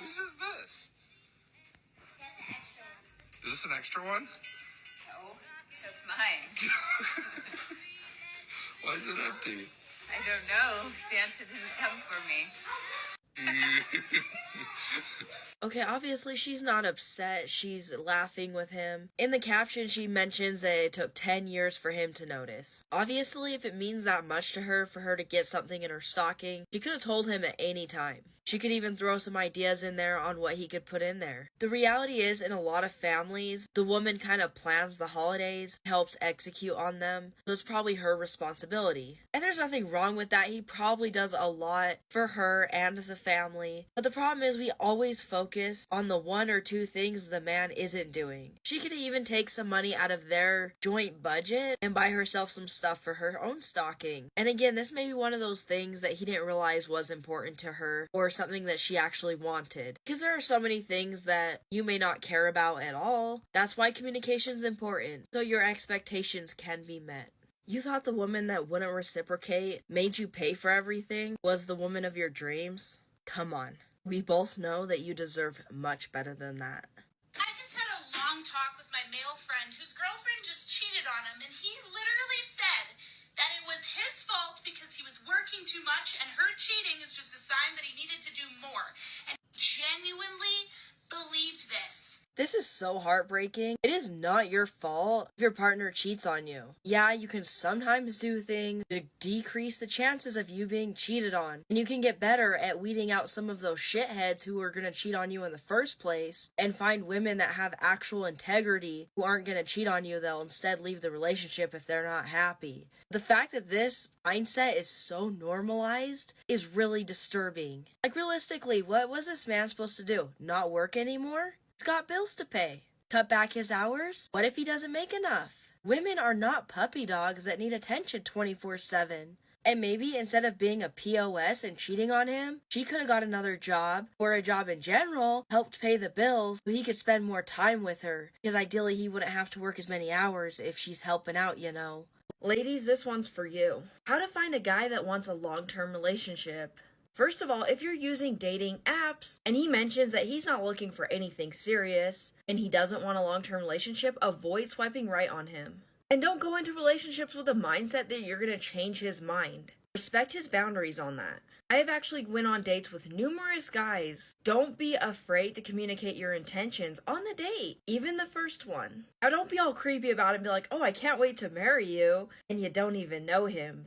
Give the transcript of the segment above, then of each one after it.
Whose is this? That's an extra one. Is this an extra one? No, that's mine. Why is it empty? I don't know. Santa didn't come for me. Okay, obviously she's not upset. She's laughing with him. In the caption, she mentions that it took 10 years for him to notice. Obviously, if it means that much to her for her to get something in her stocking, she could have told him at any time. She could even throw some ideas in there on what he could put in there. The reality is, in a lot of families, the woman kind of plans the holidays, helps execute on them, so it's probably her responsibility. And there's nothing wrong with that. He probably does a lot for her and the family. But the problem is we always focus on the one or two things the man isn't doing. She could even take some money out of their joint budget and buy herself some stuff for her own stocking. And again, this may be one of those things that he didn't realize was important to her, or something that she actually wanted. Because there are so many things that you may not care about at all. That's why communication's important, so your expectations can be met. You thought the woman that wouldn't reciprocate, made you pay for everything, was the woman of your dreams? Come on. We both know that you deserve much better than that. I just had a long talk with my male friend whose girlfriend just cheated on him, and he literally said that it was his fault because he was working too much, and her cheating is just a sign that he needed to do more. And he genuinely believed this. This is so heartbreaking. It is not your fault if your partner cheats on you. Yeah, you can sometimes do things to decrease the chances of you being cheated on. And you can get better at weeding out some of those shitheads who are gonna cheat on you in the first place, and find women that have actual integrity who aren't gonna cheat on you. They'll instead leave the relationship if they're not happy. The fact that this mindset is so normalized is really disturbing. Like, realistically, what was this man supposed to do? Not work anymore? He's got bills to pay. Cut back his hours? What if he doesn't make enough? Women are not puppy dogs that need attention 24/7. And maybe instead of being a POS and cheating on him, she could have got another job, or a job in general, helped pay the bills so he could spend more time with her. Because ideally he wouldn't have to work as many hours if she's helping out, you know. Ladies, this one's for you. How to find a guy that wants a long-term relationship. First of all, if you're using dating apps and he mentions that he's not looking for anything serious and he doesn't want a long-term relationship, avoid swiping right on him. And don't go into relationships with a mindset that you're going to change his mind. Respect his boundaries on that. I have actually went on dates with numerous guys. Don't be afraid to communicate your intentions on the date, even the first one. Now don't be all creepy about it and be like, oh, I can't wait to marry you, and you don't even know him.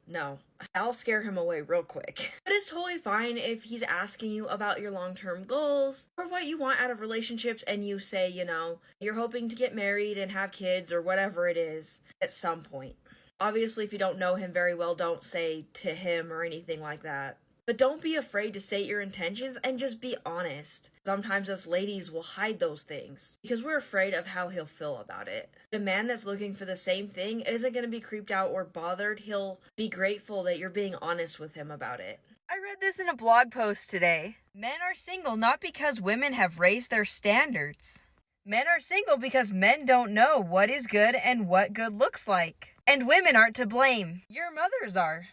No. I'll scare him away real quick. But it's totally fine if he's asking you about your long-term goals or what you want out of relationships, and you say, you know, you're hoping to get married and have kids or whatever it is at some point. Obviously, if you don't know him very well, don't say to him or anything like that. But don't be afraid to state your intentions and just be honest. Sometimes us ladies will hide those things because we're afraid of how he'll feel about it. A man that's looking for the same thing isn't going to be creeped out or bothered. He'll be grateful that you're being honest with him about it. I read this in a blog post today. Men are single not because women have raised their standards. Men are single because men don't know what is good and what good looks like. And women aren't to blame. Your mothers are.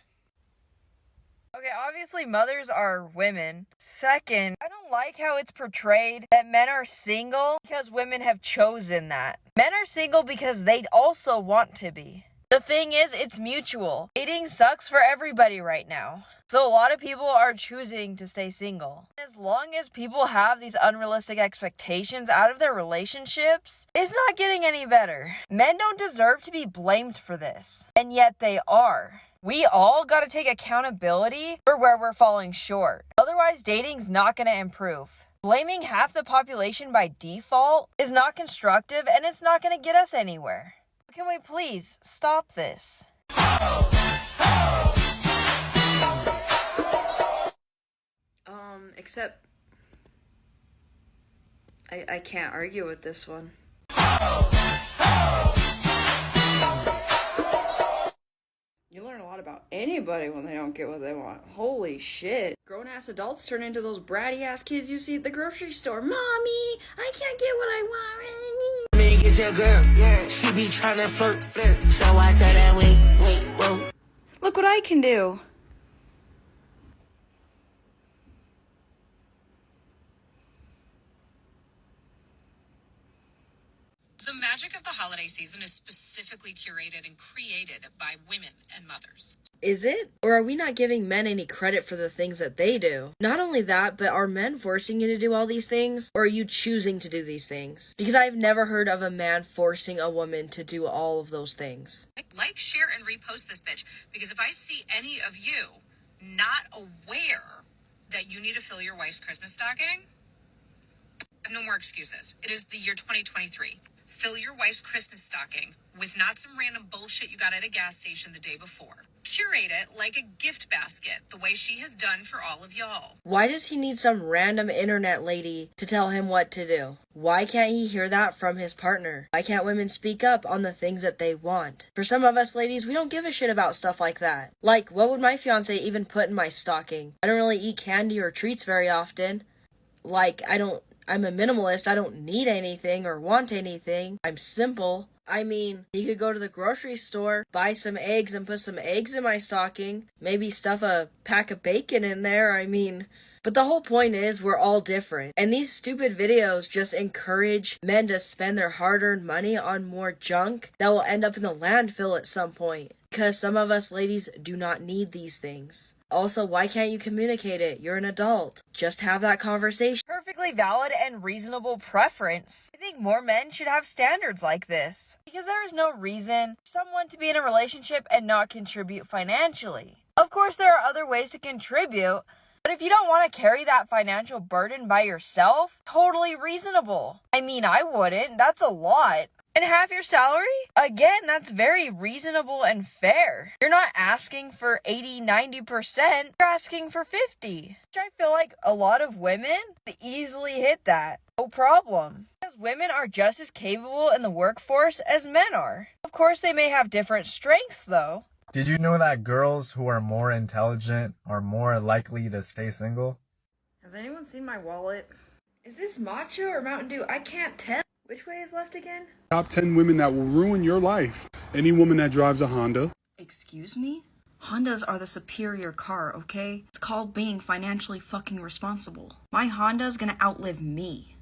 Okay, obviously mothers are women. Second, I don't like how it's portrayed that men are single because women have chosen that. Men are single because they also want to be. The thing is, it's mutual. Dating sucks for everybody right now. So a lot of people are choosing to stay single. As long as people have these unrealistic expectations out of their relationships, it's not getting any better. Men don't deserve to be blamed for this, and yet they are. We all gotta take accountability for where we're falling short. Otherwise, dating's not gonna improve. Blaming half the population by default is not constructive, and it's not gonna get us anywhere. Can we please stop this? Except I can't argue with this one. You learn a lot about anybody when they don't get what they want. Holy shit. Grown-ass adults turn into those bratty-ass kids you see at the grocery store. Mommy, I can't get what I want. Get your girl, yeah, she be tryna flirt, so I tell that wait, whoa. Look what I can do. The magic of the holiday season is specifically curated and created by women and mothers. Is it? Or are we not giving men any credit for the things that they do? Not only that, but are men forcing you to do all these things? Or are you choosing to do these things? Because I've never heard of a man forcing a woman to do all of those things. Like, share, and repost this bitch, because if I see any of you not aware that you need to fill your wife's Christmas stocking, I have no more excuses. It is the year 2023. Fill your wife's Christmas stocking with not some random bullshit you got at a gas station the day before. Curate it like a gift basket, the way she has done for all of y'all. Why does he need some random internet lady to tell him what to do? Why can't he hear that from his partner? Why can't women speak up on the things that they want? For some of us ladies, we don't give a shit about stuff like that. Like, what would my fiance even put in my stocking? I don't really eat candy or treats very often. Like, I'm a minimalist. I don't need anything or want anything. I'm simple. I mean, you could go to the grocery store, buy some eggs and put some eggs in my stocking. Maybe stuff a pack of bacon in there. But the whole point is we're all different. And these stupid videos just encourage men to spend their hard-earned money on more junk that will end up in the landfill at some point. Because some of us ladies do not need these things. Also, why can't you communicate it? You're an adult. Just have that conversation. Perfectly valid and reasonable preference. I think more men should have standards like this, because there is no reason for someone to be in a relationship and not contribute financially. Of course, there are other ways to contribute, but if you don't want to carry that financial burden by yourself, totally reasonable. I mean, I wouldn't. That's a lot. And half your salary? Again, that's very reasonable and fair. You're not asking for 80-90%, you're asking for 50%. Which I feel like a lot of women easily hit that. No problem. Because women are just as capable in the workforce as men are. Of course, they may have different strengths though. Did you know that girls who are more intelligent are more likely to stay single? Has anyone seen my wallet? Is this matcha or Mountain Dew? I can't tell. Which way is left again? Top 10 women that will ruin your life. Any woman that drives a Honda. Excuse me? Hondas are the superior car, okay? It's called being financially fucking responsible. My Honda's gonna outlive me.